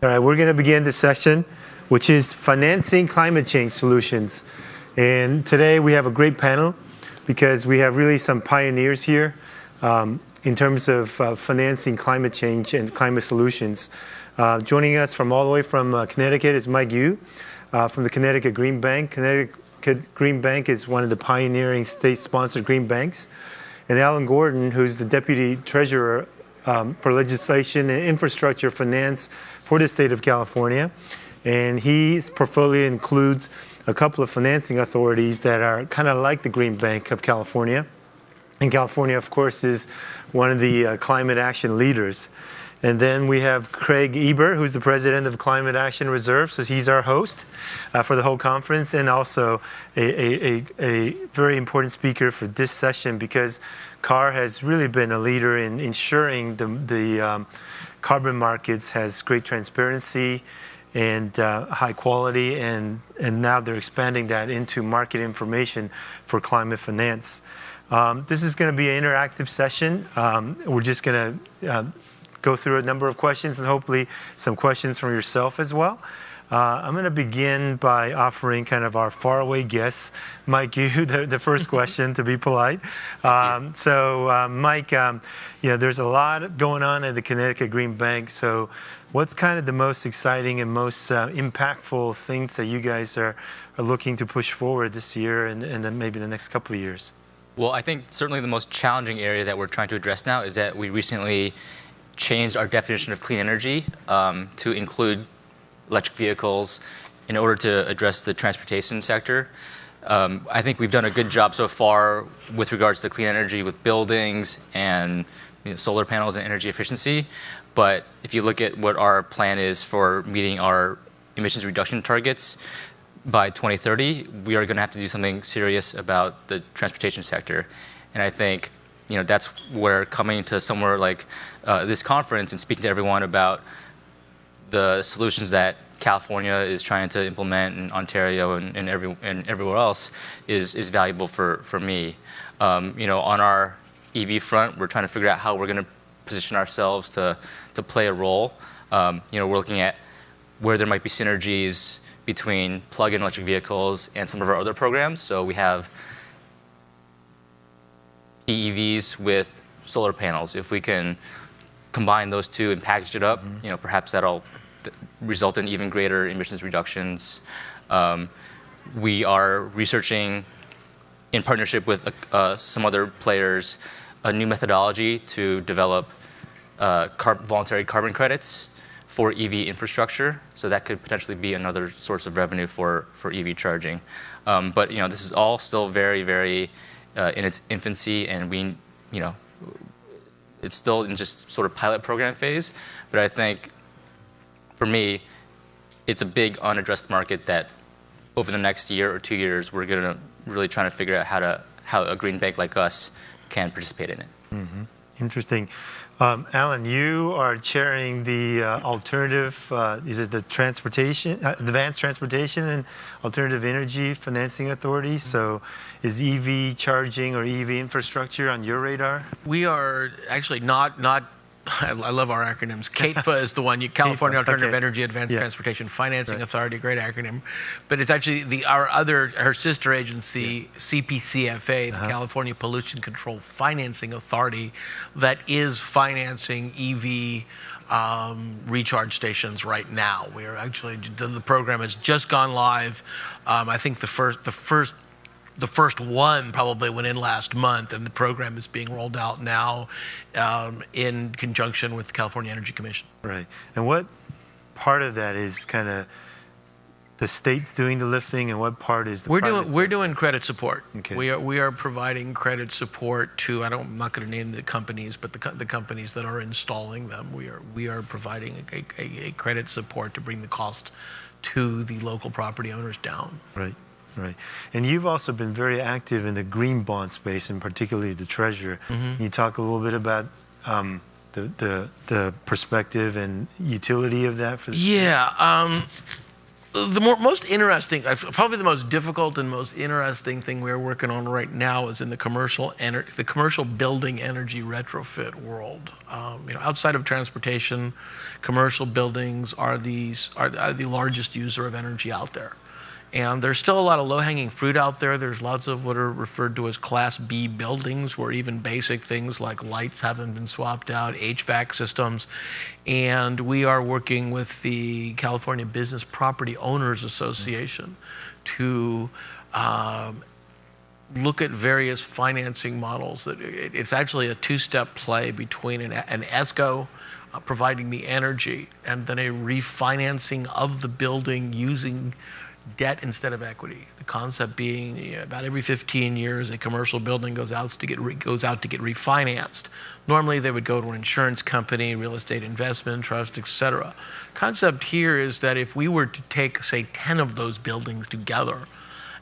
All right, we're going to begin this session, which is financing climate change solutions. And today we have a great panel because we have really some pioneers here in terms of financing climate change and climate solutions. Joining us from all the way from Connecticut is Mike Yu from the Connecticut Green Bank. Connecticut Green Bank is one of the pioneering state-sponsored green banks. And Alan Gordon, who's the Deputy Treasurer for Legislation and Infrastructure Finance for the state of California. And his portfolio includes a couple of financing authorities that are kind of like the Green Bank of California. And California, of course, is one of the climate action leaders. And then we have Craig Ebert, who's the president of Climate Action Reserve. So he's our host for the whole conference, and also a very important speaker for this session because CAR has really been a leader in ensuring the carbon markets has great transparency and high quality, and now they're expanding that into market information for climate finance. This is going to be an interactive session. We're just going to go through a number of questions and hopefully some questions from yourself as well. I'm going to begin by offering kind of our faraway guests, Mike Yu, the first question, to be polite. Mike, there's a lot going on at the Connecticut Green Bank. So what's kind of the most exciting and most impactful things that you guys are looking to push forward this year and then maybe the next couple of years? Well, I think certainly the most challenging area that we're trying to address now is that we recently changed our definition of clean energy to include electric vehicles in order to address the transportation sector. I think we've done a good job so far with regards to clean energy with buildings and solar panels and energy efficiency. But if you look at what our plan is for meeting our emissions reduction targets by 2030, we are going to have to do something serious about the transportation sector. And I think that's where coming to somewhere like this conference and speaking to everyone about the solutions that California is trying to implement in Ontario and everywhere else is valuable for me. On our EV front, we're trying to figure out how we're going to position ourselves to play a role. We're looking at where there might be synergies between plug-in electric vehicles and some of our other programs. So we have EVs with solar panels. If we can combine those two and package it up, perhaps that'll result in even greater emissions reductions. We are researching, in partnership with some other players, a new methodology to develop voluntary carbon credits for EV infrastructure. So that could potentially be another source of revenue for EV charging. But this is all still very, very in its infancy, and it's still in just sort of pilot program phase. But I think, for me, it's a big unaddressed market that over the next year or 2 years, we're going to really trying to figure out how a green bank like us can participate in it. Mm-hmm. Interesting. Alan, you are chairing the alternative, is it the Advanced Transportation and Alternative Energy Financing Authority? So is EV charging or EV infrastructure on your radar? We are actually not I love our acronyms. CATFA is the one, California Alternative Energy Advanced Transportation Financing Authority, great acronym. But it's actually our sister agency, CPCFA, the California Pollution Control Financing Authority, that is financing EV recharge stations right now. We are actually, the program has just gone live. I think the first one probably went in last month, and the program is being rolled out now in conjunction with the California Energy Commission. Right. And what part of that is kind of the state's doing the lifting, and what part is the We're doing credit support. Okay. We are providing credit support to, I'm not going to name the companies, but the companies that are installing them. We are providing a credit support to bring the cost to the local property owners down. Right. Right. And you've also been very active in the green bond space, and particularly the Treasurer. Mm-hmm. Can you talk a little bit about the perspective and utility of that for the most interesting, probably the most difficult and most interesting thing we're working on right now is in the commercial building energy retrofit world. Outside of transportation, commercial buildings are the largest user of energy out there. And there's still a lot of low-hanging fruit out there. There's lots of what are referred to as Class B buildings, where even basic things like lights haven't been swapped out, HVAC systems. And we are working with the California Business Property Owners Association to look at various financing models. It's actually a two-step play between an ESCO providing the energy and then a refinancing of the building using debt instead of equity. The concept being about every 15 years, a commercial building goes out to get refinanced. Normally, they would go to an insurance company, real estate investment trust, et cetera. Concept here is that if we were to take, say, 10 of those buildings together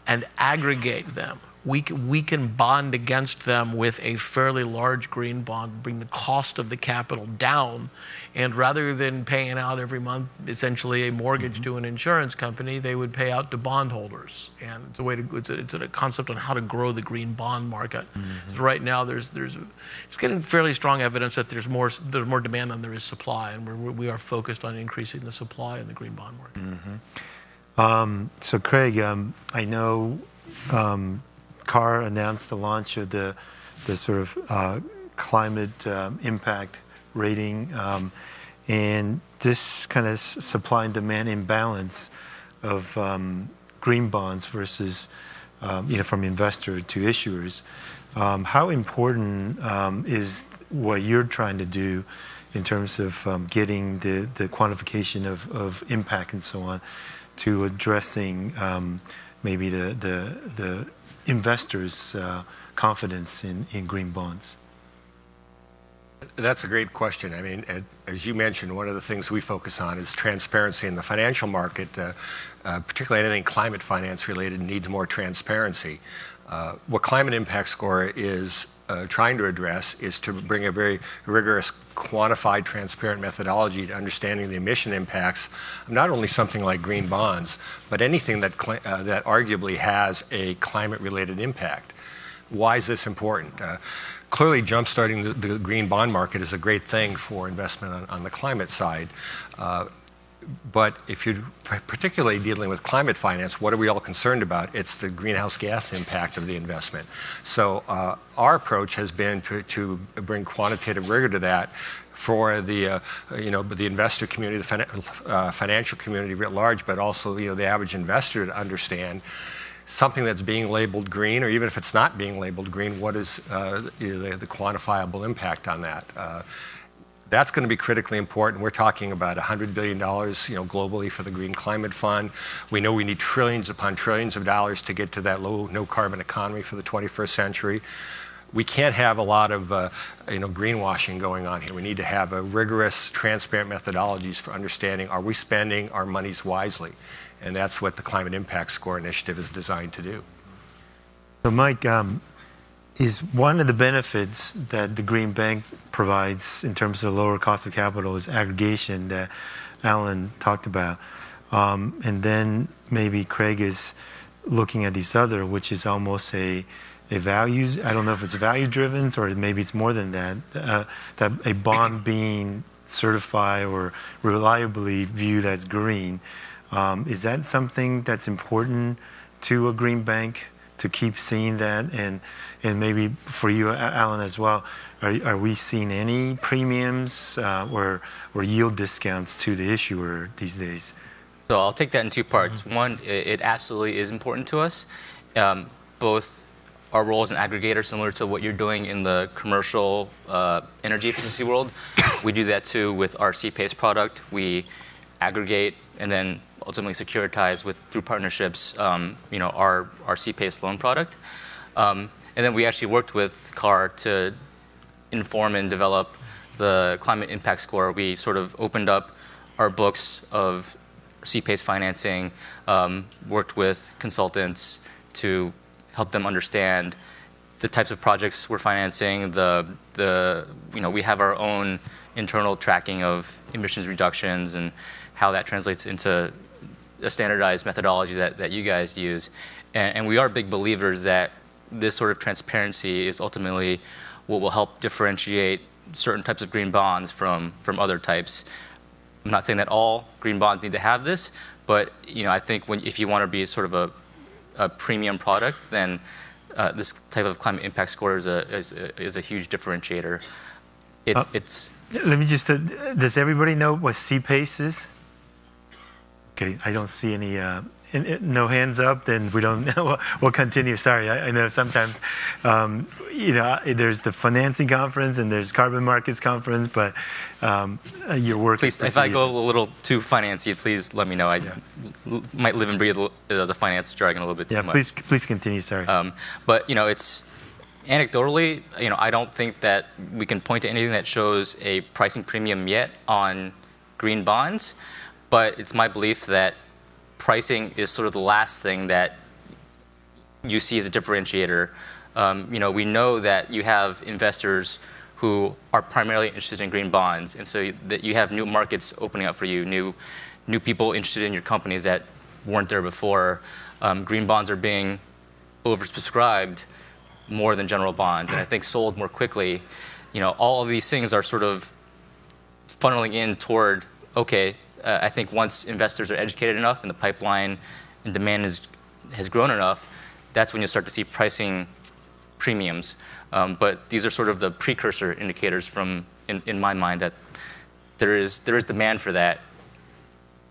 and aggregate them, we can bond against them with a fairly large green bond, bring the cost of the capital down, and rather than paying out every month essentially a mortgage to an insurance company, they would pay out to bondholders. And it's a concept on how to grow the green bond market. So right now it's getting fairly strong evidence that there's more demand than there is supply, and we are focused on increasing the supply in the green bond market. So Craig, I know CAR announced the launch of the sort of climate impact rating, and this kind of supply and demand imbalance of green bonds versus from investor to issuers. How important is what you're trying to do in terms of getting the quantification of impact and so on to addressing maybe the investors' confidence in green bonds? That's a great question. I mean, as you mentioned, one of the things we focus on is transparency in the financial market, particularly anything climate finance related needs more transparency. What Climate Impact Score is trying to address is to bring a very rigorous, quantified, transparent methodology to understanding the emission impacts of not only something like green bonds, but anything that arguably has a climate-related impact. Why is this important? Clearly, jumpstarting the green bond market is a great thing for investment on the climate side. But if you're particularly dealing with climate finance, what are we all concerned about? It's the greenhouse gas impact of the investment. So our approach has been to bring quantitative rigor to that for the the investor community, the financial community writ large, but also the average investor to understand something that's being labeled green, or even if it's not being labeled green, what is the quantifiable impact on that? That's going to be critically important. We're talking about $100 billion, globally for the Green Climate Fund. We know we need trillions upon trillions of dollars to get to that low, no carbon economy for the 21st century. We can't have a lot of greenwashing going on here. We need to have a rigorous, transparent methodologies for understanding, are we spending our monies wisely? And that's what the Climate Impact Score initiative is designed to do. So Mike, is one of the benefits that the Green Bank provides in terms of lower cost of capital is aggregation that Alan talked about. And then maybe Craig is looking at these other, which is almost a values, I don't know if it's value driven or maybe it's more than that, that a bond being certified or reliably viewed as green. Is that something that's important to a green bank to keep seeing that? And maybe for you, Alan, as well, are we seeing any premiums or yield discounts to the issuer these days? So I'll take that in two parts. One, it absolutely is important to us. Both our role as an aggregator, similar to what you're doing in the commercial energy efficiency world, we do that too with our CPACE product. We aggregate and then ultimately securitize through partnerships, our CPACE loan product. And then we actually worked with CAR to inform and develop the Climate Impact Score. We sort of opened up our books of CPACE financing, worked with consultants to help them understand the types of projects we're financing. We have our own internal tracking of emissions reductions and how that translates into a standardized methodology that you guys use. And we are big believers that this sort of transparency is ultimately what will help differentiate certain types of green bonds from other types. I'm not saying that all green bonds need to have this, but I think if you want to be sort of a premium product, then this type of climate impact score is a huge differentiator. Let me just, does everybody know what CPACE is? Okay, I don't see any, no hands up, then we don't know. We'll continue. Sorry, I know sometimes, there's the financing conference and there's carbon markets conference, but your work. Please, if I go a little too financy, please let me know. I might live and breathe the finance jargon a little bit too much. Please continue. Sorry. But it's anecdotally, I don't think that we can point to anything that shows a pricing premium yet on green bonds. But it's my belief that pricing is sort of the last thing that you see as a differentiator. We know that you have investors who are primarily interested in green bonds, and so that you have new markets opening up for you, new people interested in your companies that weren't there before. Green bonds are being oversubscribed more than general bonds, and I think sold more quickly. All of these things are sort of funneling in toward, okay, I think once investors are educated enough and the pipeline and demand has grown enough, that's when you'll start to see pricing premiums. But these are sort of the precursor indicators in my mind, that there is demand for that,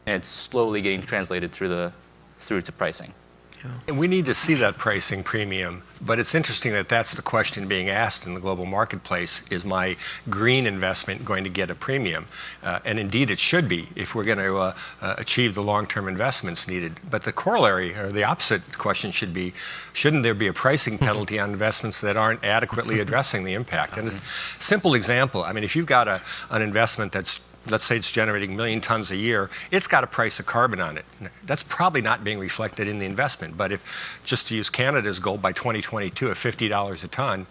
and it's slowly getting translated through to pricing. Yeah. And we need to see that pricing premium, but it's interesting that that's the question being asked in the global marketplace: is my green investment going to get a premium? And indeed it should be, if we're going to achieve the long-term investments needed. But the corollary, or the opposite question should be, shouldn't there be a pricing penalty on investments that aren't adequately addressing the impact? And a simple example, if you've got an investment that's, let's say it's generating 1 million tons a year, it's got a price of carbon on it. That's probably not being reflected in the investment. But if, just to use Canada's goal, by 2022 at $50 a ton,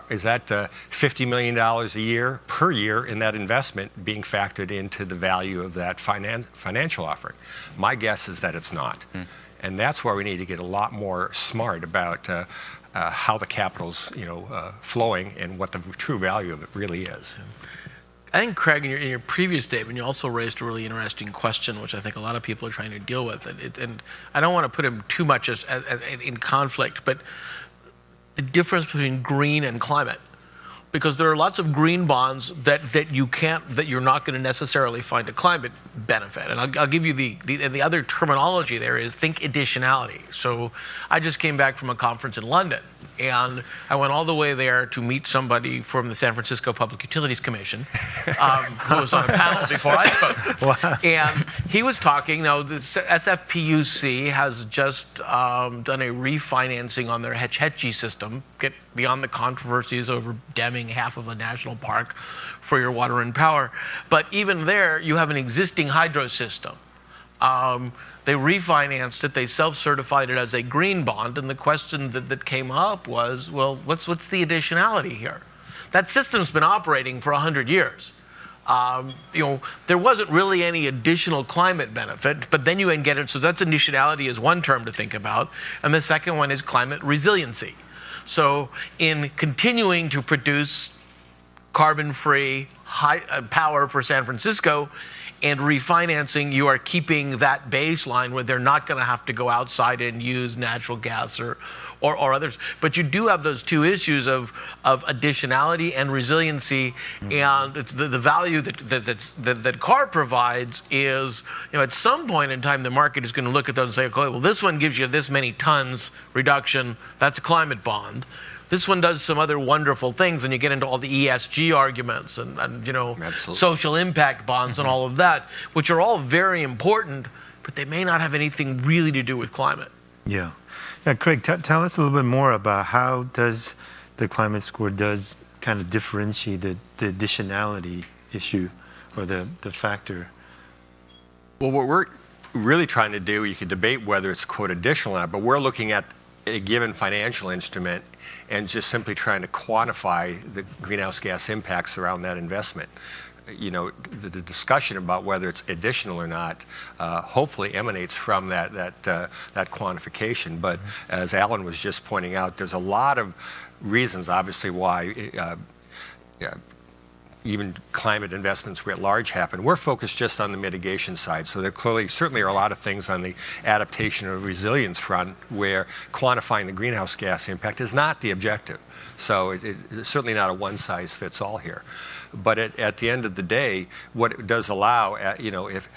is that $50 million a year per year in that investment being factored into the value of that financial offering? My guess is that it's not. And that's where we need to get a lot more smart about how the capital's flowing and what the true value of it really is. I think, Craig, in your previous statement, you also raised a really interesting question, which I think a lot of people are trying to deal with. And I don't want to put him too much in conflict, but the difference between green and climate. Because there are lots of green bonds that you're not going to necessarily find a climate benefit. And I'll give you the other terminology there is, think additionality. So I just came back from a conference in London, and I went all the way there to meet somebody from the San Francisco Public Utilities Commission, who was on a panel before I spoke. Wow. And he was talking, now the SFPUC has just done a refinancing on their Hetchy system, get beyond the controversies over damming half of a national park for your water and power. But even there, you have an existing hydro system. They refinanced it, they self-certified it as a green bond, and the question that came up was, well, what's the additionality here? That system's been operating for 100 years. There wasn't really any additional climate benefit, but then you get it, so that's additionality is one term to think about, and the second one is climate resiliency. So in continuing to produce carbon-free power for San Francisco and refinancing, you are keeping that baseline where they're not going to have to go outside and use natural gas or others. But you do have those two issues of additionality and resiliency, and it's the value that CAR provides is, at some point in time, the market is going to look at those and say, okay, well, this one gives you this many tons reduction, that's a climate bond. This one does some other wonderful things, and you get into all the ESG arguments and social impact bonds and all of that, which are all very important, but they may not have anything really to do with climate. Yeah. Craig, tell us a little bit more about how does the climate score kind of differentiate the additionality issue or the factor? Well, what we're really trying to do, you could debate whether it's quote additional or not, but we're looking at a given financial instrument and just simply trying to quantify the greenhouse gas impacts around that investment. the discussion about whether it's additional or not hopefully emanates from that quantification. But as Alan was just pointing out, there's a lot of reasons, obviously, why even climate investments writ large happen. We're focused just on the mitigation side. So there certainly are a lot of things on the adaptation or resilience front where quantifying the greenhouse gas impact is not the objective. So it's certainly not a one-size-fits-all here. But at the end of the day, what it does allow, if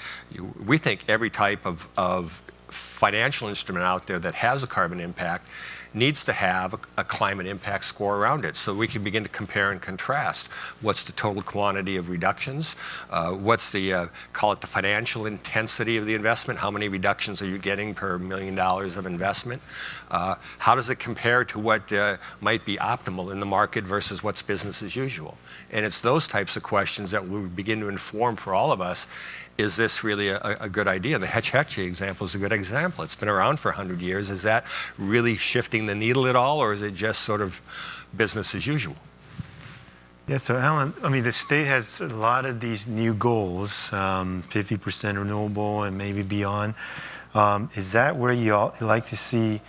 we think every type of financial instrument out there that has a carbon impact needs to have a climate impact score around it, so we can begin to compare and contrast. What's the total quantity of reductions? What's the, call it the financial intensity of the investment? How many reductions are you getting per $1 million of investment? How does it compare to what might be optimal in the market versus what's business as usual? And it's those types of questions that will begin to inform for all of us, is this really a good idea? And the Hetch Hetchy example is a good example. It's been around for 100 years. Is that really shifting the needle at all, or is it just sort of business as usual? Yeah, so Alan, I mean, the state has a lot of these new goals, 50% renewable and maybe beyond. Is that where you like to see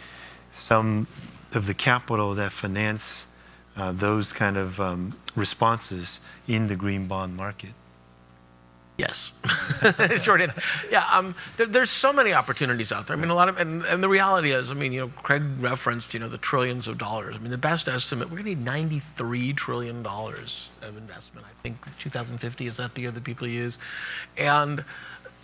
some of the capital that finance those kind of responses in the green bond market? Yes. Short answer. Yeah, there's so many opportunities out there. I mean, a lot of, and the reality is, I mean, Craig referenced, the trillions of dollars. I mean, the best estimate, we're going to need $93 trillion of investment. I think 2050, is that the year that people use? And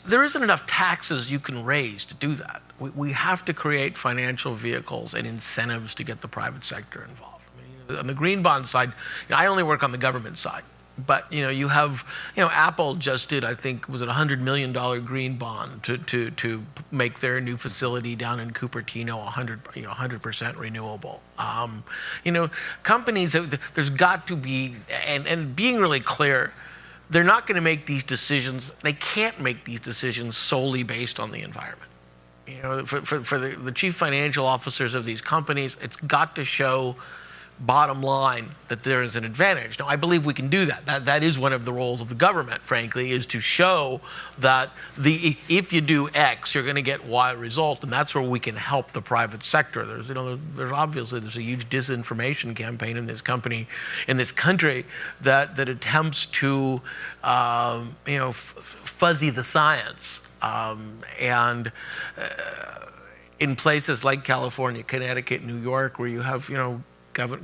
there isn't enough taxes you can raise to do that. We have to create financial vehicles and incentives to get the private sector involved. I mean, on the green bond side, I only work on the government side. But you have Apple just did, I think, was it $100 million green bond to make their new facility down in Cupertino 100% renewable. Companies, there's got to be, and being really clear, they're not going to make these decisions. They can't make these decisions solely based on the environment. For the chief financial officers of these companies, it's got to show bottom line that there is an advantage. Now, I believe we can do that. That is one of the roles of the government, frankly, is to show that if you do X, you're going to get Y result, and that's where we can help the private sector. There's obviously a huge disinformation campaign in this country that attempts to fuzzy the science, and in places like California, Connecticut, New York, where you have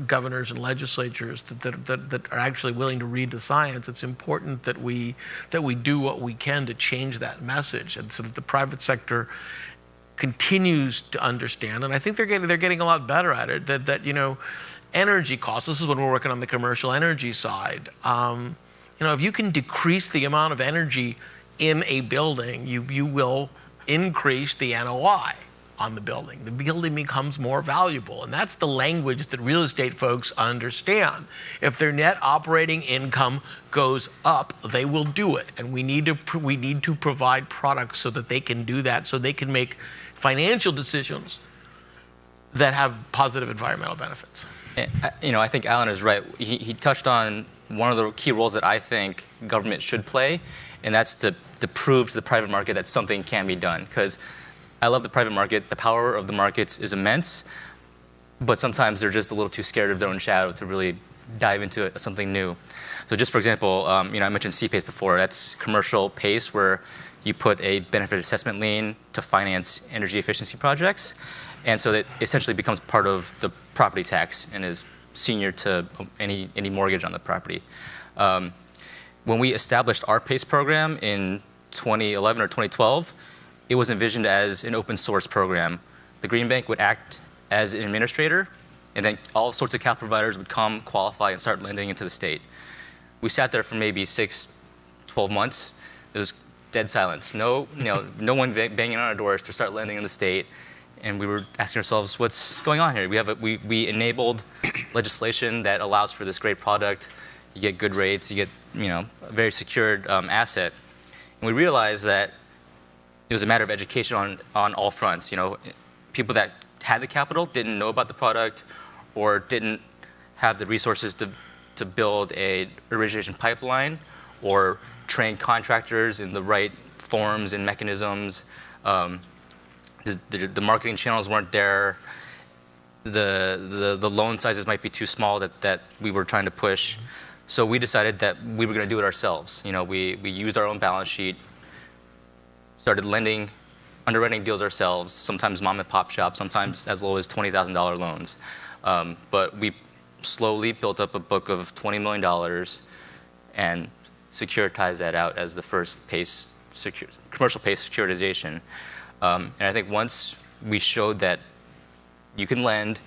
governors and legislatures that are actually willing to read the science, it's important that we do what we can to change that message, and so that the private sector continues to understand. And I think they're getting a lot better at it. That energy costs. This is when we're working on the commercial energy side. If you can decrease the amount of energy in a building, you will increase the NOI on the building. The building becomes more valuable, and that's the language that real estate folks understand. If their net operating income goes up, they will do it, and we need to provide products so that they can do that, so they can make financial decisions that have positive environmental benefits. I think Alan is right. He touched on one of the key roles that I think government should play, and that's to prove to the private market that something can be done. Because I love the private market. The power of the markets is immense, but sometimes they're just a little too scared of their own shadow to really dive into something new. So just for example, I mentioned CPACE before. That's commercial PACE, where you put a benefit assessment lien to finance energy efficiency projects. And so that essentially becomes part of the property tax and is senior to any mortgage on the property. When we established our PACE program in 2011 or 2012, it was envisioned as an open source program. The Green Bank would act as an administrator, and then all sorts of capital providers would come, qualify, and start lending into the state. We sat there for maybe 6, 12 months. It was dead silence. No one banging on our doors to start lending in the state. And we were asking ourselves, what's going on here? We enabled legislation that allows for this great product. You get good rates. You get a very secured asset. And we realized that it was a matter of education on all fronts. People that had the capital didn't know about the product, or didn't have the resources to build a origination pipeline, or train contractors in the right forms and mechanisms. The marketing channels weren't there. The loan sizes might be too small that we were trying to push. So we decided that we were going to do it ourselves. We used our own balance sheet, started underwriting deals ourselves, sometimes mom and pop shops, sometimes as low as $20,000 loans. But we slowly built up a book of $20 million and securitized that out as the first commercial PACE securitization. And I think once we showed that you can lend,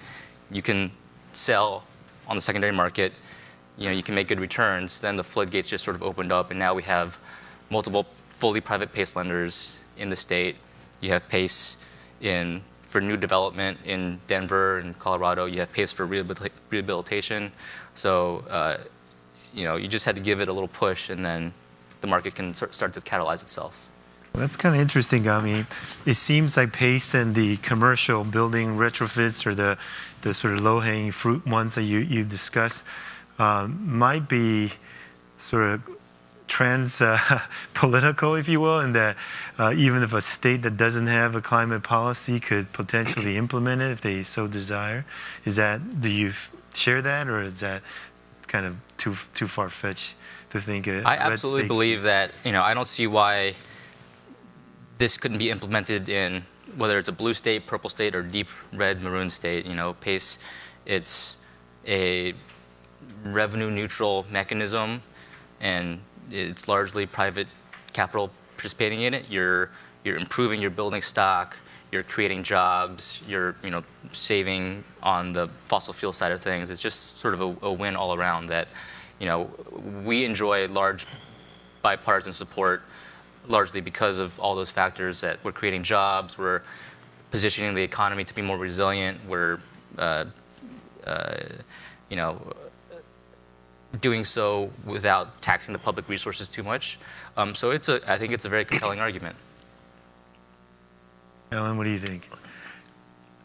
you can sell on the secondary market, you can make good returns, then the floodgates just sort of opened up, and now we have multiple fully private PACE lenders in the state. You have PACE for new development in Denver and Colorado. You have PACE for rehabilitation. So, you just had to give it a little push, and then the market can start to catalyze itself. Well, that's kind of interesting. I mean, it seems like PACE and the commercial building retrofits, or the sort of low-hanging fruit ones that you discussed, might be sort of political, if you will, and that even if a state that doesn't have a climate policy could potentially implement it if they so desire. Do you share that, or is that kind of too far-fetched to think? I absolutely believe that. I don't see why this couldn't be implemented in whether it's a blue state, purple state, or deep red, maroon state. PACE, it's a revenue-neutral mechanism, and it's largely private capital participating in it. You're improving your building stock, you're creating jobs, you're saving on the fossil fuel side of things. It's just sort of a win all around that we enjoy large bipartisan support, largely because of all those factors, that we're creating jobs, we're positioning the economy to be more resilient, we're doing so without taxing the public resources too much. So I think it's a very compelling argument. Ellen, what do you think?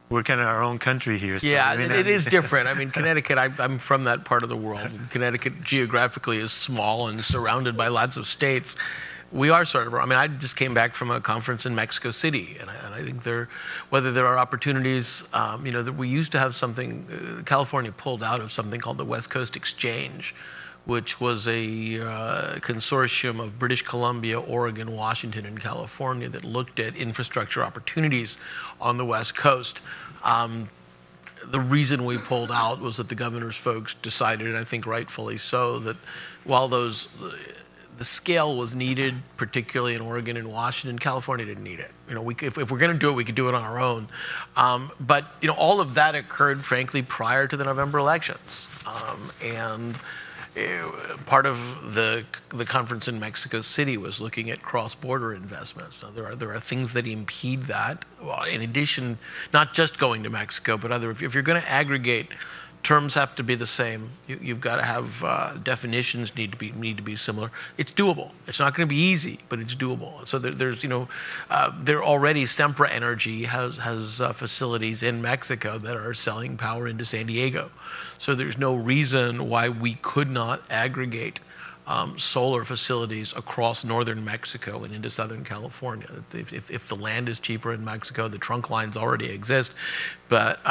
We're kind of our own country here. So yeah, it is different. I mean, Connecticut, I'm from that part of the world. And Connecticut geographically is small and surrounded by lots of states. We are sort of, I just came back from a conference in Mexico City, and I think whether there are opportunities, that we used to have something, California pulled out of something called the West Coast Exchange, which was a consortium of British Columbia, Oregon, Washington, and California that looked at infrastructure opportunities on the West Coast. The reason we pulled out was that the governor's folks decided, and I think rightfully so, that while the scale was needed, particularly in Oregon and Washington, California didn't need it. If we're going to do it, we could do it on our own. But all of that occurred, frankly, prior to the November elections. And part of the conference in Mexico City was looking at cross-border investments. Now, there are things that impede that. Well, in addition, not just going to Mexico, but if you're going to aggregate, terms have to be the same. You've got to have definitions need to be similar. It's doable. It's not going to be easy, but it's doable. So there's there already Sempra Energy has facilities in Mexico that are selling power into San Diego. So there's no reason why we could not aggregate solar facilities across northern Mexico and into southern California. If the land is cheaper in Mexico, the trunk lines already exist, but.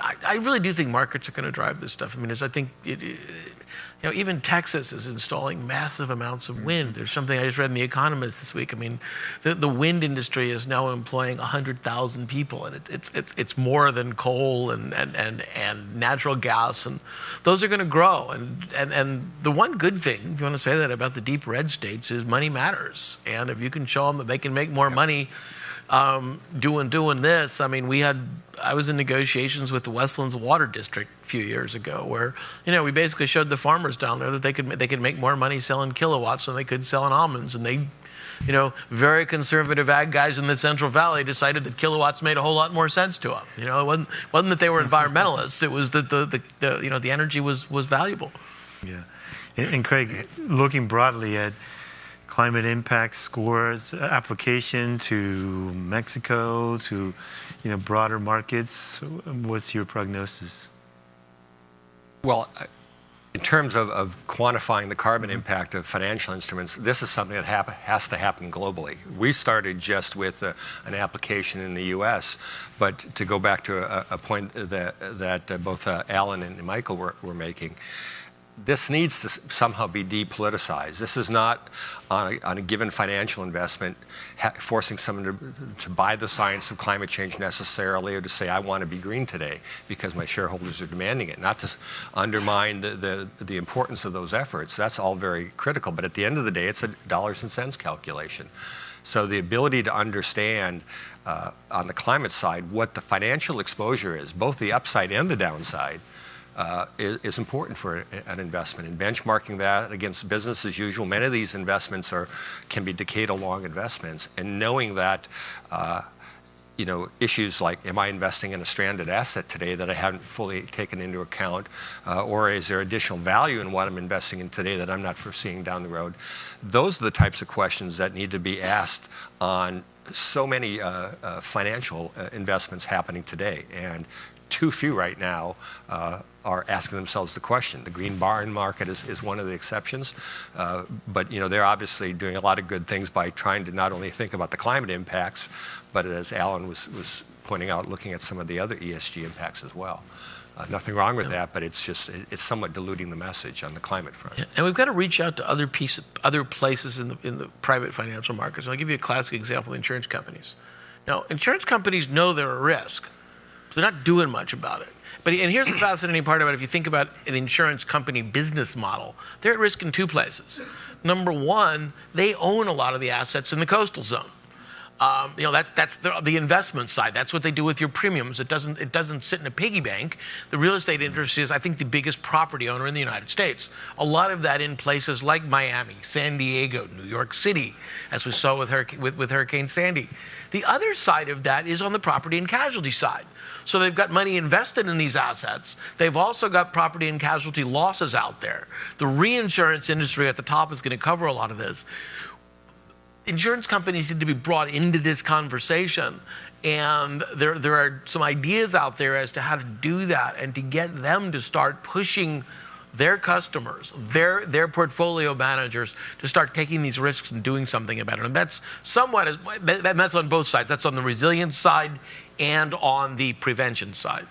I really do think markets are going to drive this stuff. I think even Texas is installing massive amounts of wind. There's something I just read in The Economist this week. The wind industry is now employing 100,000 people, and it's more than coal and natural gas, and those are going to grow. And the one good thing, if you want to say that, about the deep red states is money matters. And if you can show them that they can make more money doing this. I was in negotiations with the Westlands Water District a few years ago, where we basically showed the farmers down there that they could make more money selling kilowatts than they could selling almonds, and they, very conservative ag guys in the Central Valley decided that kilowatts made a whole lot more sense to them. It wasn't that they were environmentalists; it was that the energy was valuable. Yeah, and Craig, looking broadly at climate impact scores application to Mexico, to broader markets, what's your prognosis? Well, In terms of quantifying the carbon impact of financial instruments, this is something that has to happen globally. We started just with an application in the U.S., but to go back to a point that both Alan and Michael were making, this needs to somehow be depoliticized. This is not on a given financial investment forcing someone to buy the science of climate change necessarily, or to say, I want to be green today because my shareholders are demanding it. Not to undermine the importance of those efforts. That's all very critical. But at the end of the day, it's a dollars and cents calculation. So the ability to understand on the climate side what the financial exposure is, both the upside and the downside, is important for an investment, and benchmarking that against business as usual. Many of these investments can be decade-long investments, and knowing that issues like, am I investing in a stranded asset today that I haven't fully taken into account, or is there additional value in what I'm investing in today that I'm not foreseeing down the road? Those are the types of questions that need to be asked on so many financial investments happening today, and too few right now are asking themselves the question. The green bond market is one of the exceptions, but they're obviously doing a lot of good things by trying to not only think about the climate impacts, but as Alan was pointing out, looking at some of the other ESG impacts as well. Nothing wrong with that, but it's somewhat diluting the message on the climate front. Yeah. And we've got to reach out to other places in the private financial markets. And I'll give you a classic example: insurance companies. Now, insurance companies know they're a risk. They're not doing much about it. And here's the fascinating part about it. If you think about an insurance company business model, they're at risk in two places. Number one, they own a lot of the assets in the coastal zone. That's the investment side. That's what they do with your premiums. It doesn't sit in a piggy bank. The real estate industry is, I think, the biggest property owner in the United States. A lot of that in places like Miami, San Diego, New York City, as we saw with Hurricane Sandy. The other side of that is on the property and casualty side. So they've got money invested in these assets. They've also got property and casualty losses out there. The reinsurance industry at the top is going to cover a lot of this. Insurance companies need to be brought into this conversation, and there are some ideas out there as to how to do that and to get them to start pushing their customers, their portfolio managers, to start taking these risks and doing something about it. And that's that's on both sides. That's on the resilience side and on the prevention side.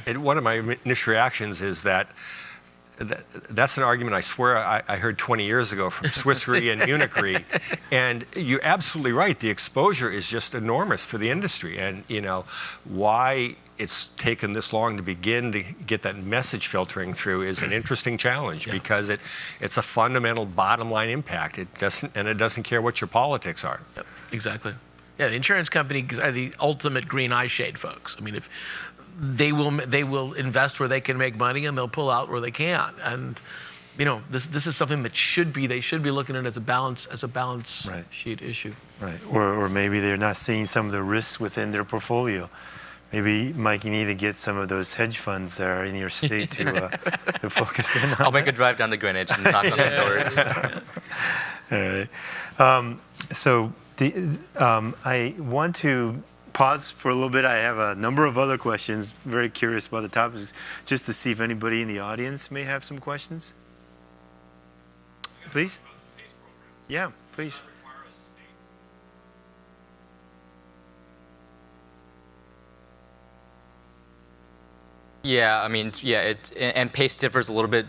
And one of my initial reactions is that's an argument I swear I heard 20 years ago from Swiss Re and Munich Re. And you're absolutely right. The exposure is just enormous for the industry. And, why it's taken this long to begin to get that message filtering through is an interesting challenge, because it's a fundamental bottom line impact. It doesn't care what your politics are. Yep, exactly. Yeah, the insurance companies are the ultimate green eye shade folks. I mean, if they will invest where they can make money, and they'll pull out where they can't. And this is something that they should be looking at as a balance Right. sheet issue. Right. Or maybe they're not seeing some of the risks within their portfolio. Maybe, Mike, you need to get some of those hedge funds that are in your state to focus in on. I'll make a drive down to Greenwich and knock on the doors. All right. So I want to pause for a little bit. I have a number of other questions. Very curious about the topics, just to see if anybody in the audience may have some questions. Please? Yeah, please. Yeah, and PACE differs a little bit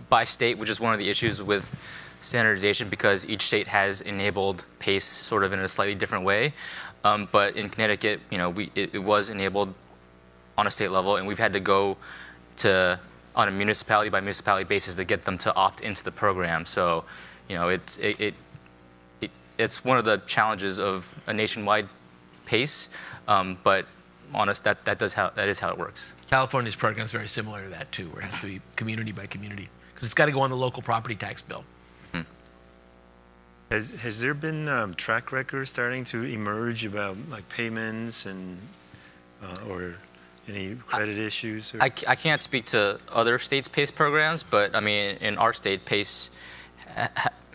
by state, which is one of the issues with standardization, because each state has enabled PACE sort of in a slightly different way. But in Connecticut, it was enabled on a state level, and we've had to go on a municipality by municipality basis to get them to opt into the program. So, it's one of the challenges of a nationwide PACE. But honest, that is how it works. California's program is very similar to that too, where it has to be community by community, because it's got to go on the local property tax bill. Has there been track records starting to emerge about like payments and or any credit issues? Or? I can't speak to other states' PACE programs, but in our state, PACE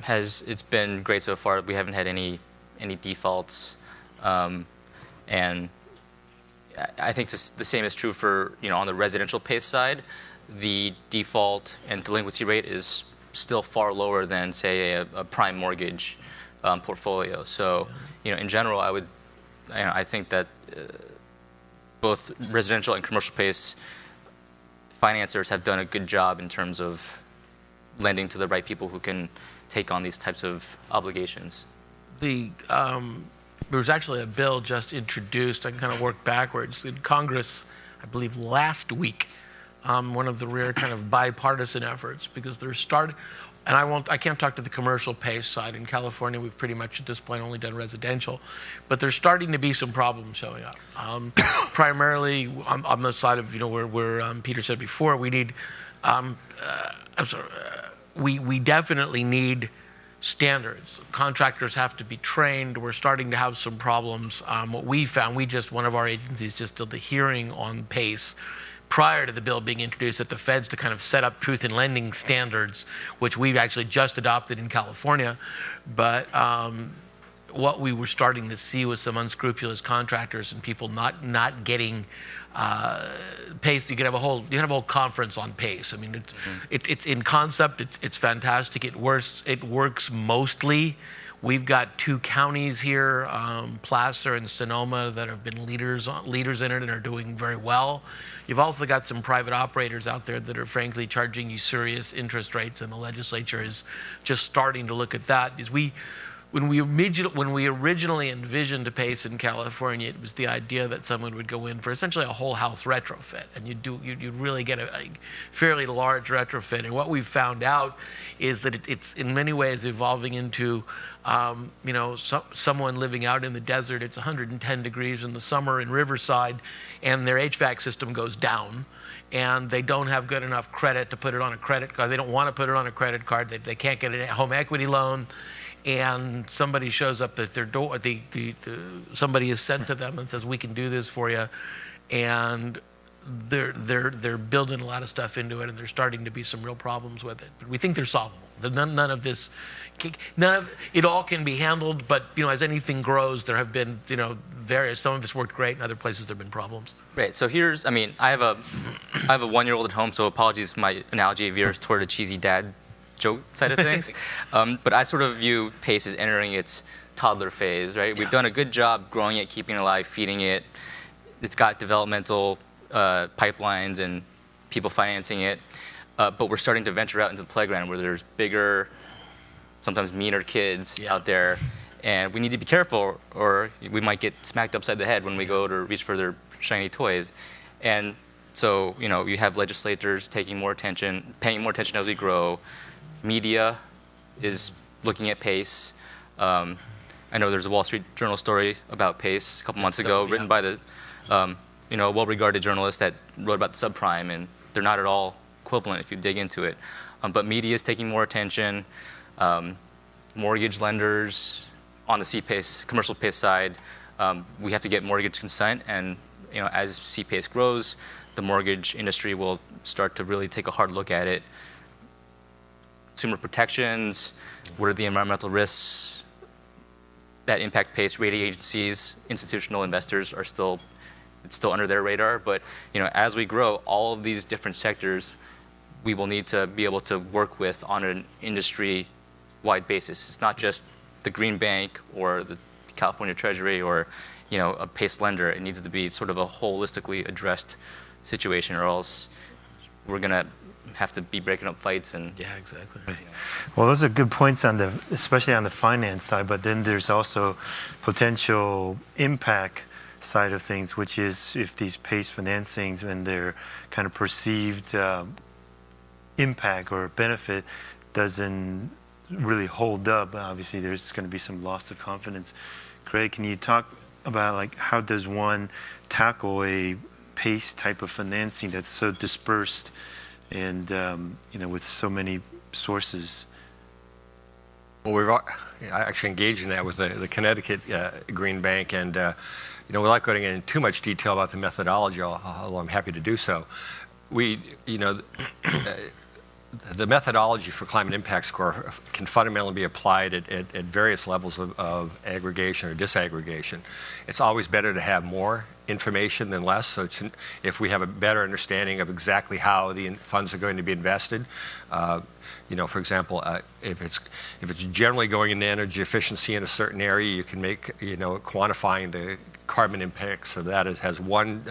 it's been great so far. We haven't had any defaults, and I think the same is true for on the residential PACE side. the default and delinquency rate is still far lower than, say, a prime mortgage portfolio. So, in general, I think that both residential and commercial PACE financiers have done a good job in terms of lending to the right people who can take on these types of obligations. There was actually a bill just introduced. I can kind of work backwards in Congress, I believe last week, one of the rare kind of bipartisan efforts, because they're starting, and I can't talk to the commercial PACE side. In California, we've pretty much at this point only done residential, but there's starting to be some problems showing up. Primarily on the side of, where Peter said before, we need, we definitely need standards. Contractors have to be trained. We're starting to have some problems. What we found, one of our agencies just did the hearing on PACE prior to the bill being introduced at the feds to kind of set up truth in lending standards, which we've actually just adopted in California. But what we were starting to see was some unscrupulous contractors and people not getting PACE. You could have a whole conference on PACE. I mean, it's in concept, it's fantastic. It works mostly. We've got 2 counties here, Placer and Sonoma, that have been leaders in it and are doing very well. You've also got some private operators out there that are frankly charging usurious interest rates, and the legislature is just starting to look at that. When we originally envisioned a PACE in California, it was the idea that someone would go in for essentially a whole house retrofit, and you'd really get a fairly large retrofit. And what we've found out is that it's in many ways evolving into, someone living out in the desert. It's 110 degrees in the summer in Riverside, and their HVAC system goes down, and they don't have good enough credit to put it on a credit card. They don't want to put it on a credit card. They can't get a home equity loan. And somebody shows up at their door, somebody is sent to them and says, "We can do this for you," and they're building a lot of stuff into it, and there's starting to be some real problems with it. But we think they're solvable. None of it all can be handled. But as anything grows, there have been various. Some of it's worked great, and other places there have been problems. Right. So I have a 1-year-old at home, so apologies if my analogy veers toward a cheesy dad joke side of things. But I sort of view PACE as entering its toddler phase, right? We've done a good job growing it, keeping it alive, feeding it. It's got developmental pipelines and people financing it. But we're starting to venture out into the playground where there's bigger, sometimes meaner kids out there. And we need to be careful, or we might get smacked upside the head when we go to reach for their shiny toys. And so, you have legislators taking more attention, paying more attention as we grow. Media is looking at PACE. I know there's a Wall Street Journal story about PACE a couple months ago, written by the well-regarded journalist that wrote about the subprime, and they're not at all equivalent if you dig into it. But media is taking more attention. Mortgage lenders on the CPACE, commercial PACE side, we have to get mortgage consent, and as CPACE grows, the mortgage industry will start to really take a hard look at it. Consumer protections, what are the environmental risks that impact PACE? Rating agencies, institutional investors it's still under their radar. But as we grow, all of these different sectors, we will need to be able to work with on an industry-wide basis. It's not just the Green Bank or the California Treasury or a PACE lender. It needs to be sort of a holistically addressed situation, or else we're gonna have to be breaking up fights. And yeah, exactly. Right. Well, those are good points especially on the finance side, but then there's also potential impact side of things, which is if these PACE financings and their kind of perceived impact or benefit doesn't really hold up, obviously there's going to be some loss of confidence. Craig, can you talk about how does one tackle a PACE type of financing that's so dispersed and with so many sources? Well, we've actually engaged in that with the Connecticut Green Bank, and without going into too much detail about the methodology, although I'm happy to do so, the methodology for climate impact score can fundamentally be applied at various levels of aggregation or disaggregation. It's always better to have more information than less. So if we have a better understanding of exactly how the funds are going to be invested, for example, if it's generally going into energy efficiency in a certain area, you can make, quantifying the carbon impacts of that has one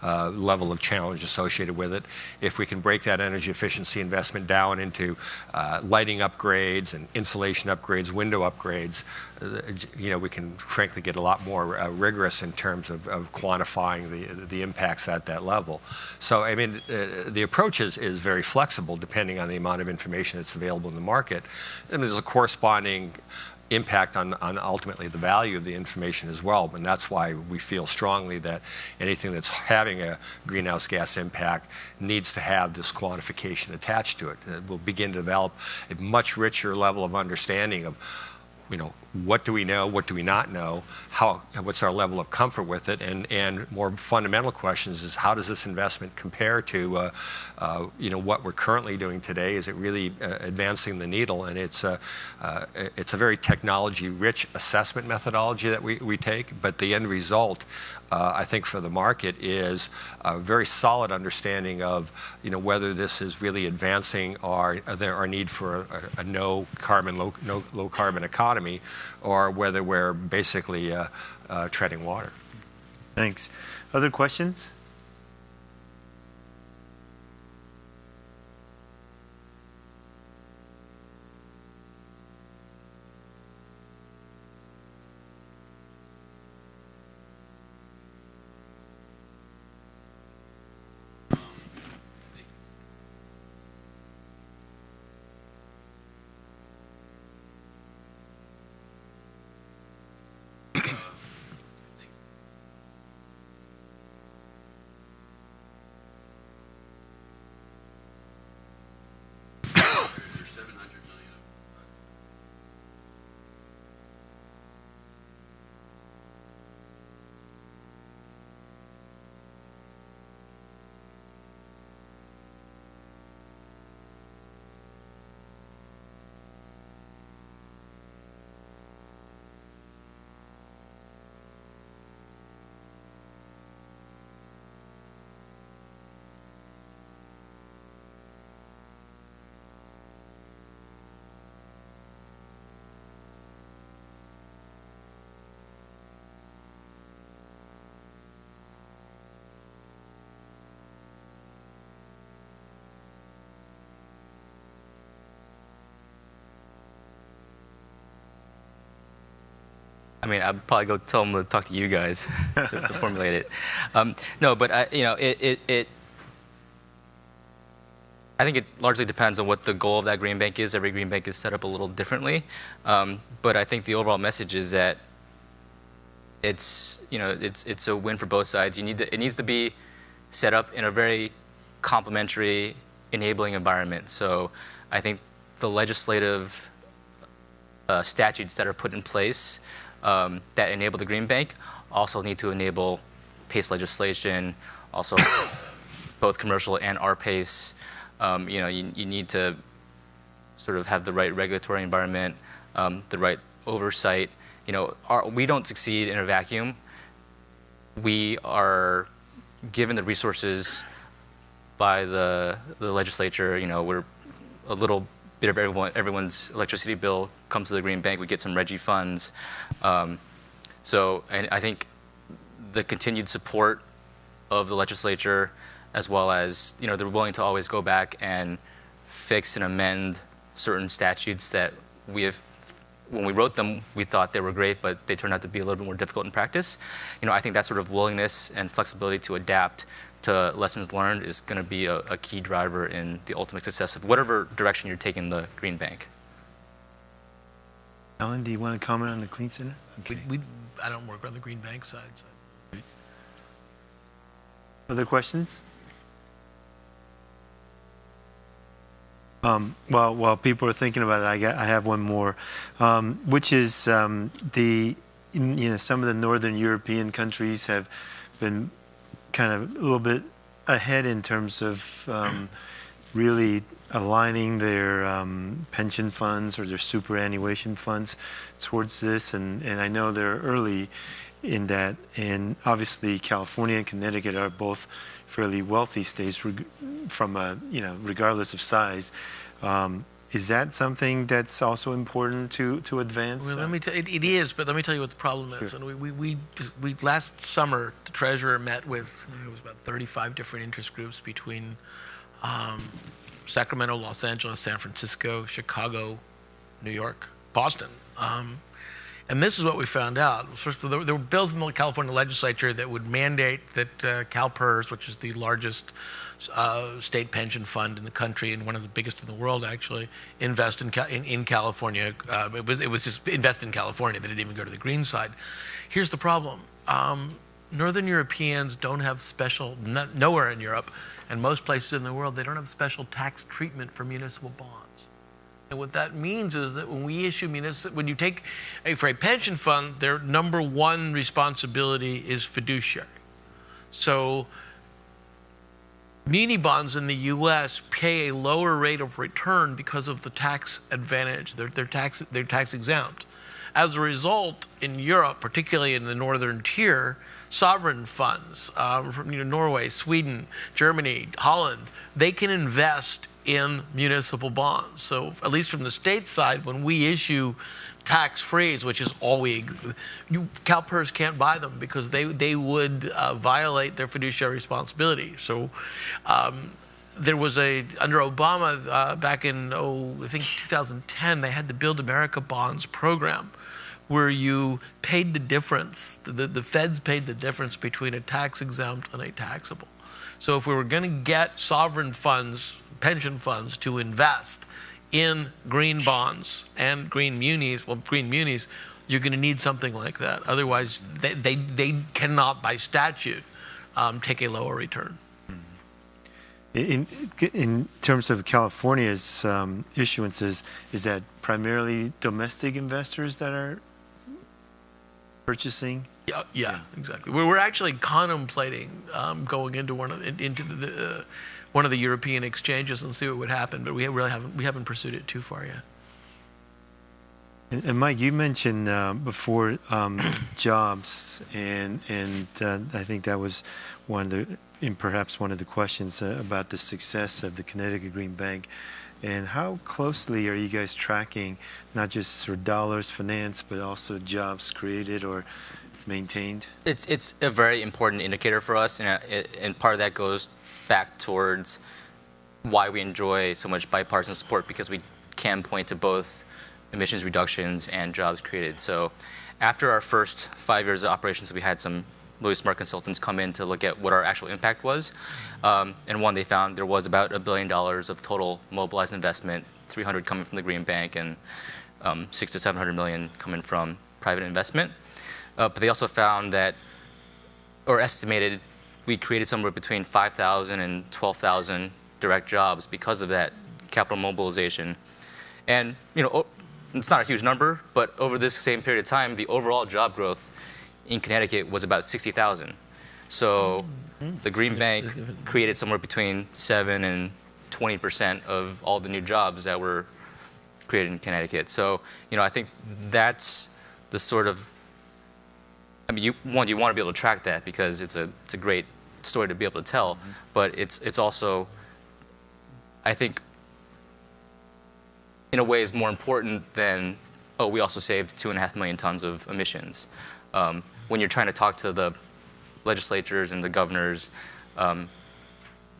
level of challenge associated with it. If we can break that energy efficiency investment down into lighting upgrades and insulation upgrades, window upgrades, we can frankly get a lot more rigorous in terms of quantifying the impacts at that level. So, I mean, the approach is very flexible depending on the amount of information that's available in the market. And there's a corresponding impact on ultimately the value of the information as well. And that's why we feel strongly that anything that's having a greenhouse gas impact needs to have this quantification attached to it. We'll begin to develop a much richer level of understanding of, what do we know, what do we not know, what's our level of comfort with it, and more fundamental questions is how does this investment compare to what we're currently doing today? Is it really advancing the needle? And it's a very technology-rich assessment methodology that we take, but the end result, I think, for the market is a very solid understanding of whether this is really advancing our need for a low carbon economy, or whether we're basically treading water. Thanks. Other questions? I mean, I'd probably go tell them to talk to you guys to formulate it. No, but I think it largely depends on what the goal of that green bank is. Every green bank is set up a little differently, but I think the overall message is that it's a win for both sides. It needs to be set up in a very complementary, enabling environment. So I think the legislative statutes that are put in place that enable the green bank also need to enable PACE legislation, also both commercial and R-PACE. You need to sort of have the right regulatory environment, the right oversight. We don't succeed in a vacuum. We are given the resources by the legislature. We're a little bit of everyone's electricity bill comes to the green bank. We get some RGGI funds. And I think the continued support of the legislature, as well as they're willing to always go back and fix and amend certain statutes that when we wrote them, we thought they were great, but they turned out to be a little bit more difficult in practice. I think that sort of willingness and flexibility to adapt to lessons learned is going to be a key driver in the ultimate success of whatever direction you're taking the green bank. Alan, do you want to comment on the Clean Center? Okay. I don't work on the green bank side. So. Other questions? While people are thinking about it, I have one more, which is some of the northern European countries have been kind of a little bit ahead in terms of really aligning their pension funds or their superannuation funds towards this, and I know they're early in that, and obviously California and Connecticut are both fairly wealthy states from a, regardless of size. Is that something that's also important to advance? Well, let me tell it is, but let me tell you what the problem is. Sure. And we last summer, the treasurer met with, it was about 35 different interest groups between Sacramento, Los Angeles, San Francisco, Chicago, New York, Boston. And this is what we found out. First, there were bills in the California legislature that would mandate that CalPERS, which is the largest state pension fund in the country and one of the biggest in the world, actually, invest in California. It was just invest in California. They didn't even go to the green side. Here's the problem. Northern Europeans don't have special, nowhere in Europe, and most places in the world, they don't have special tax treatment for municipal bonds. And what that means is that when we issue when you take, for a pension fund, their number one responsibility is fiduciary. So muni bonds in the U.S. pay a lower rate of return because of the tax advantage. They're tax exempt. As a result, in Europe, particularly in the northern tier, sovereign funds from Norway, Sweden, Germany, Holland, they can invest in municipal bonds. So at least from the state side, when we issue tax-frees, which is all CalPERS can't buy them because they would violate their fiduciary responsibility. So there was under Obama back in, I think 2010, they had the Build America Bonds program where you paid the difference, the feds paid the difference between a tax-exempt and a taxable. So if we were going to get sovereign funds, pension funds, to invest in green bonds and green munis, you're going to need something like that. Otherwise, they cannot, by statute, take a lower return. In terms of California's issuances, is that primarily domestic investors that are purchasing? Yeah, exactly. We're actually contemplating going into one of the European exchanges and see what would happen, but we haven't pursued it too far yet. And Mike, you mentioned before jobs, and I think that was perhaps one of the questions about the success of the Connecticut Green Bank. And how closely are you guys tracking not just sort of dollars financed, but also jobs created or maintained? It's a very important indicator for us, and part of that goes back towards why we enjoy so much bipartisan support, because we can point to both emissions reductions and jobs created. So after our first 5 years of operations, we had some really smart consultants come in to look at what our actual impact was. And one, they found there was about $1 billion of total mobilized investment, 300 coming from the Green Bank and 600 to 700 million coming from private investment. But they also found that, or estimated, we created somewhere between 5,000 and 12,000 direct jobs because of that capital mobilization. And it's not a huge number, but over this same period of time, the overall job growth in Connecticut was about 60,000. So the Green Bank created somewhere between 7 and 20% of all the new jobs that were created in Connecticut. So I think that's the sort of, you want to be able to track that because it's a great story to be able to tell, but it's also, I think, in a way, is more important than, we also saved 2.5 million tons of emissions. When you're trying to talk to the legislatures and the governors,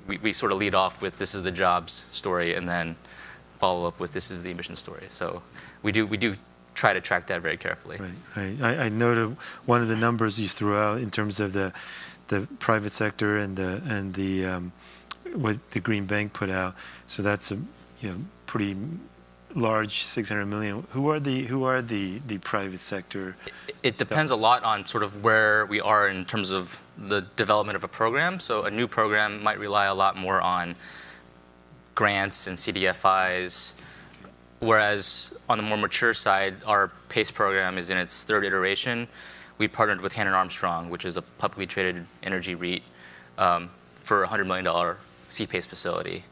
we sort of lead off with this is the jobs story and then follow up with this is the emissions story. So we do try to track that very carefully. Right. I noted one of the numbers you threw out in terms of the private sector and what the Green Bank put out. So that's a pretty large 600 million. Who are the private sector? It depends a lot on sort of where we are in terms of the development of a program. So a new program might rely a lot more on grants and CDFIs, whereas on the more mature side, our PACE program is in its third iteration. We partnered with Hannon Armstrong, which is a publicly traded energy REIT, for a $100 million CPACE facility.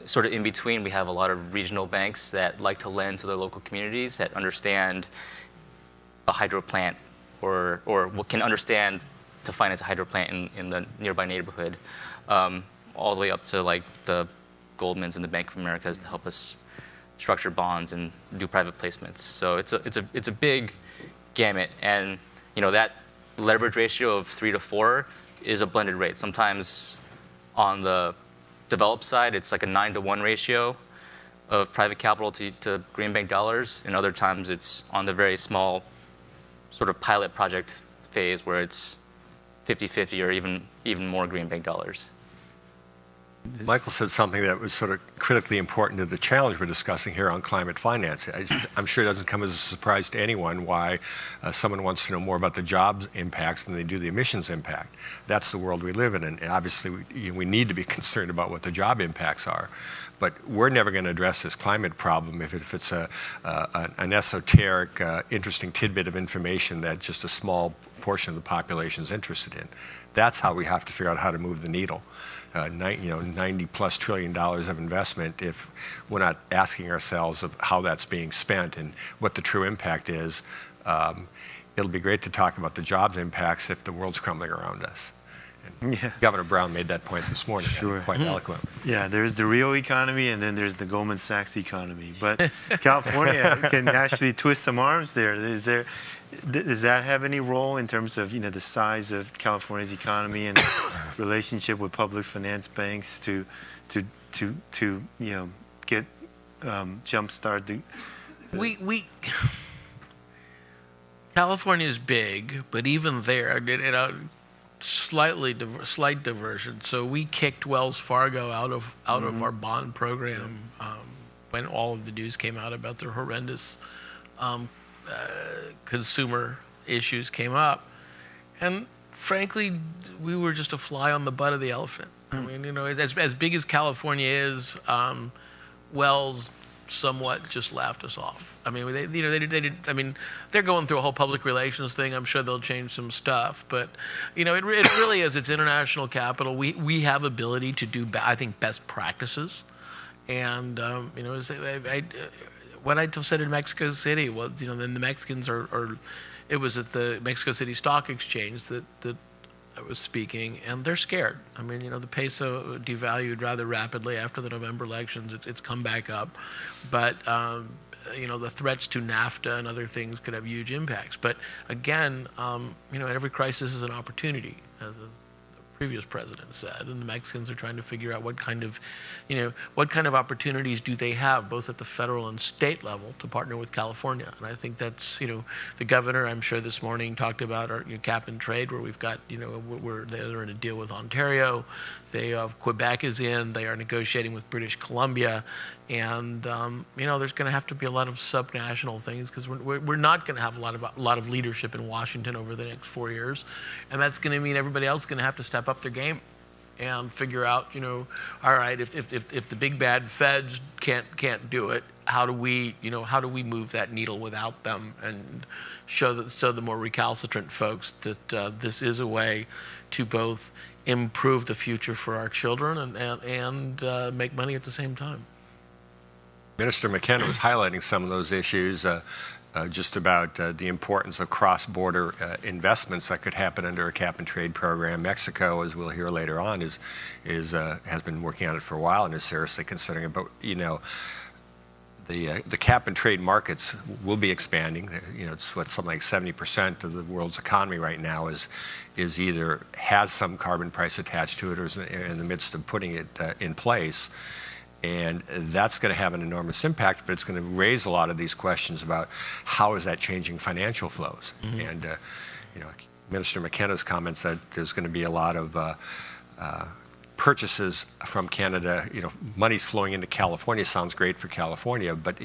Sort of in between, we have a lot of regional banks that like to lend to their local communities that understand a hydro plant or can understand to finance a hydro plant in the nearby neighborhood, all the way up to like the Goldmans and the Bank of Americas to help us structure bonds and do private placements. So it's a big gamut, and that leverage ratio of 3 to 4 is a blended rate. Sometimes on the developed side, it's like a 9 to 1 ratio of private capital to green bank dollars, and other times it's on the very small sort of pilot project phase where it's 50-50 or even more green bank dollars. Michael said something that was sort of critically important to the challenge we're discussing here on climate finance. I'm sure it doesn't come as a surprise to anyone why someone wants to know more about the jobs impacts than they do the emissions impact. That's the world we live in, and obviously we need to be concerned about what the job impacts are. But we're never going to address this climate problem if it's an esoteric, interesting tidbit of information that just a small portion of the population is interested in. That's how we have to figure out how to move the needle. $90+ trillion of investment, if we're not asking ourselves of how that's being spent and what the true impact is, it'll be great to talk about the jobs impacts if the world's crumbling around us. And Governor Brown made that point this morning, quite eloquent. Yeah, there's the real economy, and then there's the Goldman Sachs economy. But California can actually twist some arms there. Does that have any role in terms of the size of California's economy and relationship with public finance banks to get jumpstart? California is big, but even there, slight diversion. So we kicked Wells Fargo out of our bond program when all of the news came out about their horrendous consumer issues came up, and frankly, we were just a fly on the butt of the elephant. I mean, as big as California is, Wells somewhat just laughed us off. I mean, they didn't. I mean, they're going through a whole public relations thing. I'm sure they'll change some stuff, but it really is. It's international capital. We have ability to do, I think, best practices, and what I said in Mexico City was, then the Mexicans it was at the Mexico City Stock Exchange that I was speaking, and they're scared. I mean, the peso devalued rather rapidly after the November elections. It's come back up, but the threats to NAFTA and other things could have huge impacts. But again, every crisis is an opportunity, as the previous president said, and the Mexicans are trying to figure out what kind of opportunities do they have, both at the federal and state level, to partner with California. And I think that's, the governor, I'm sure this morning, talked about our cap and trade, where we've got, they're in a deal with Ontario. Quebec is in. They are negotiating with British Columbia, and there's going to have to be a lot of subnational things, because we're not going to have a lot of leadership in Washington over the next 4 years, and that's going to mean everybody else is going to have to step up their game and figure out, all right, if the big bad feds can't do it, how do we move that needle without them, and show the more recalcitrant folks that this is a way to both improve the future for our children and make money at the same time. Minister McKenna was highlighting some of those issues, just about the importance of cross-border investments that could happen under a cap-and-trade program. Mexico, as we'll hear later on, has been working on it for a while and is seriously considering it. But the cap-and-trade markets will be expanding. It's something like 70% of the world's economy right now is either has some carbon price attached to it or is in the midst of putting it in place. And that's going to have an enormous impact, but it's going to raise a lot of these questions about how is that changing financial flows. And Minister McKenna's comments that there's going to be a lot of purchases from Canada. Money's flowing into California. Sounds great for California, but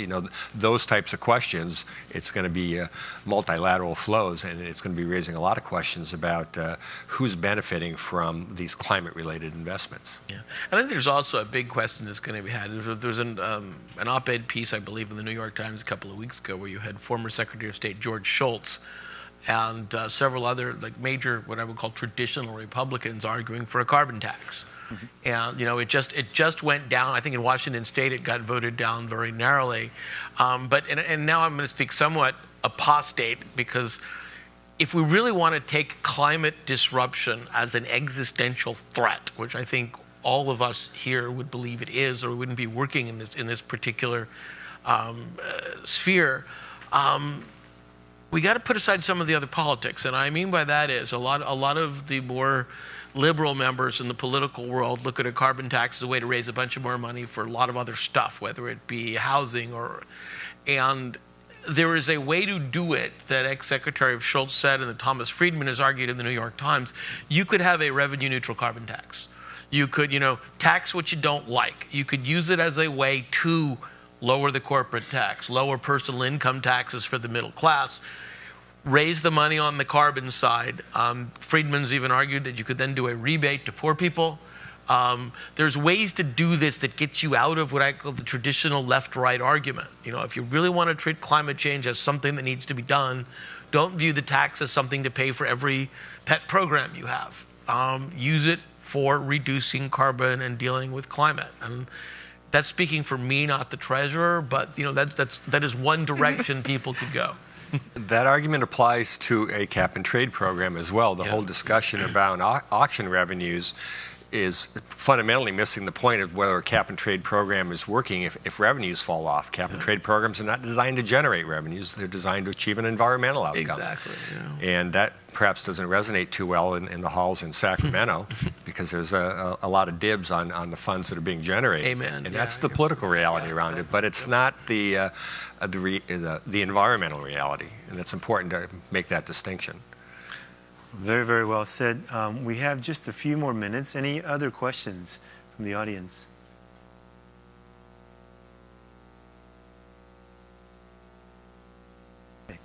those types of questions, it's going to be multilateral flows, and it's going to be raising a lot of questions about who's benefiting from these climate-related investments. Yeah, and I think there's also a big question that's going to be had. There's an op-ed piece, I believe, in the New York Times a couple of weeks ago, where you had former Secretary of State George Shultz and several other major, what I would call traditional Republicans, arguing for a carbon tax. And it just went down. I think in Washington State it got voted down very narrowly. But now I'm going to speak somewhat apostate, because if we really want to take climate disruption as an existential threat, which I think all of us here would believe it is, or we wouldn't be working in this particular sphere, we got to put aside some of the other politics. And I mean by that is a lot of the more liberal members in the political world look at a carbon tax as a way to raise a bunch of more money for a lot of other stuff, whether it be housing and there is a way to do it that ex-Secretary of Schultz said and that Thomas Friedman has argued in the New York Times. You could have a revenue neutral carbon tax. You could, tax what you don't like. You could use it as a way to lower the corporate tax, lower personal income taxes for the middle class, raise the money on the carbon side. Friedman's even argued that you could then do a rebate to poor people. There's ways to do this that gets you out of what I call the traditional left-right argument. If you really want to treat climate change as something that needs to be done, don't view the tax as something to pay for every pet program you have. Use it for reducing carbon and dealing with climate. And that's speaking for me, not the treasurer, but that is one direction people could go. That argument applies to a cap and trade program as well. The whole discussion about auction revenues is fundamentally missing the point of whether a cap and trade program is working if revenues fall off. Cap and trade programs are not designed to generate revenues. They're designed to achieve an environmental outcome. Exactly. And that perhaps doesn't resonate too well in the halls in Sacramento because there's a lot of dibs on the funds that are being generated. Amen. And that's the political reality around it, but it's not the environmental reality. And it's important to make that distinction. Very, very well said. We have just a few more minutes. Any other questions from the audience? Okay.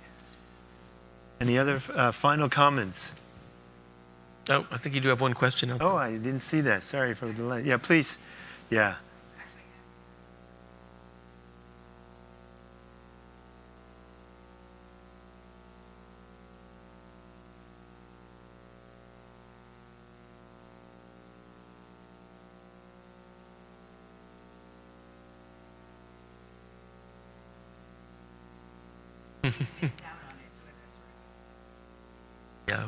Any other final comments? Oh, I think you do have one question up there. Oh, I didn't see that. Sorry for the delay. Yeah, please. Yeah. Yeah.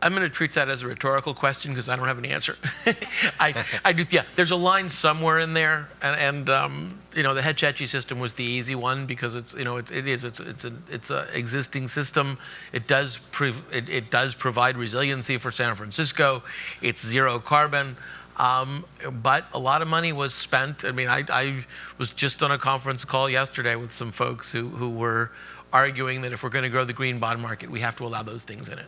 I'm going to treat that as a rhetorical question because I don't have an answer. I do. Yeah, there's a line somewhere in there, and the Hetch-Hetchy system was the easy one because it's an existing system. It does provide resiliency for San Francisco. It's zero carbon. But a lot of money was spent. I mean, I was just on a conference call yesterday with some folks who were arguing that if we're going to grow the green bond market, we have to allow those things in it,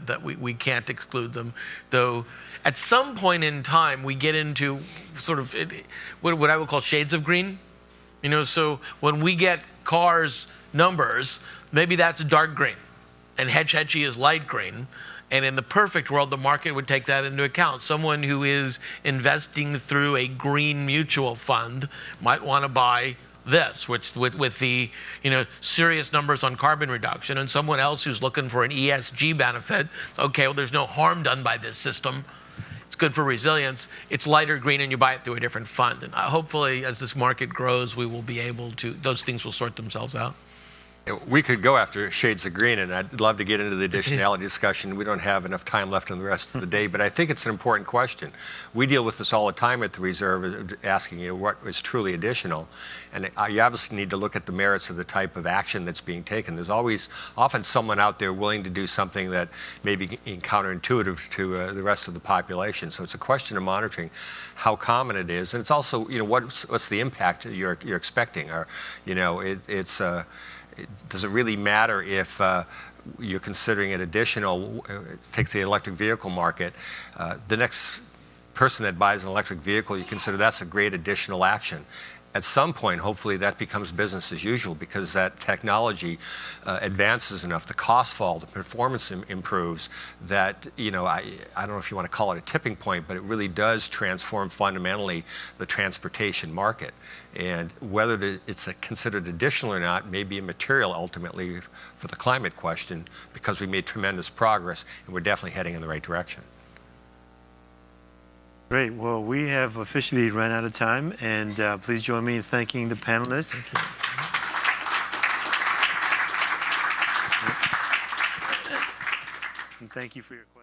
that we can't exclude them. Though at some point in time, we get into sort of what I would call shades of green. So when we get cars numbers, maybe that's dark green, and Hetch-Hetchy is light green. And in the perfect world, the market would take that into account. Someone who is investing through a green mutual fund might want to buy this, which with the serious numbers on carbon reduction, and someone else who's looking for an ESG benefit. Okay, well, there's no harm done by this system. It's good for resilience. It's lighter green, and you buy it through a different fund. And hopefully, as this market grows, we will be able to. Those things will sort themselves out. We could go after shades of green, and I'd love to get into the additionality discussion. We don't have enough time left in the rest of the day, but I think it's an important question. We deal with this all the time at the Reserve, asking what is truly additional. And you obviously need to look at the merits of the type of action that's being taken. There's often someone out there willing to do something that may be counterintuitive to the rest of the population. So it's a question of monitoring how common it is. And it's also, what's the impact you're expecting? Or, does it really matter if you're considering it additional? Take the electric vehicle market. The next person that buys an electric vehicle, you consider that's a great additional action. At some point, hopefully, that becomes business as usual because that technology advances enough, the costs fall, the performance improves, that, I don't know if you want to call it a tipping point, but it really does transform fundamentally the transportation market. And whether it's considered additional or not may be immaterial ultimately for the climate question because we made tremendous progress and we're definitely heading in the right direction. Great. Well, we have officially run out of time, and please join me in thanking the panelists. Thank you. And thank you for your questions.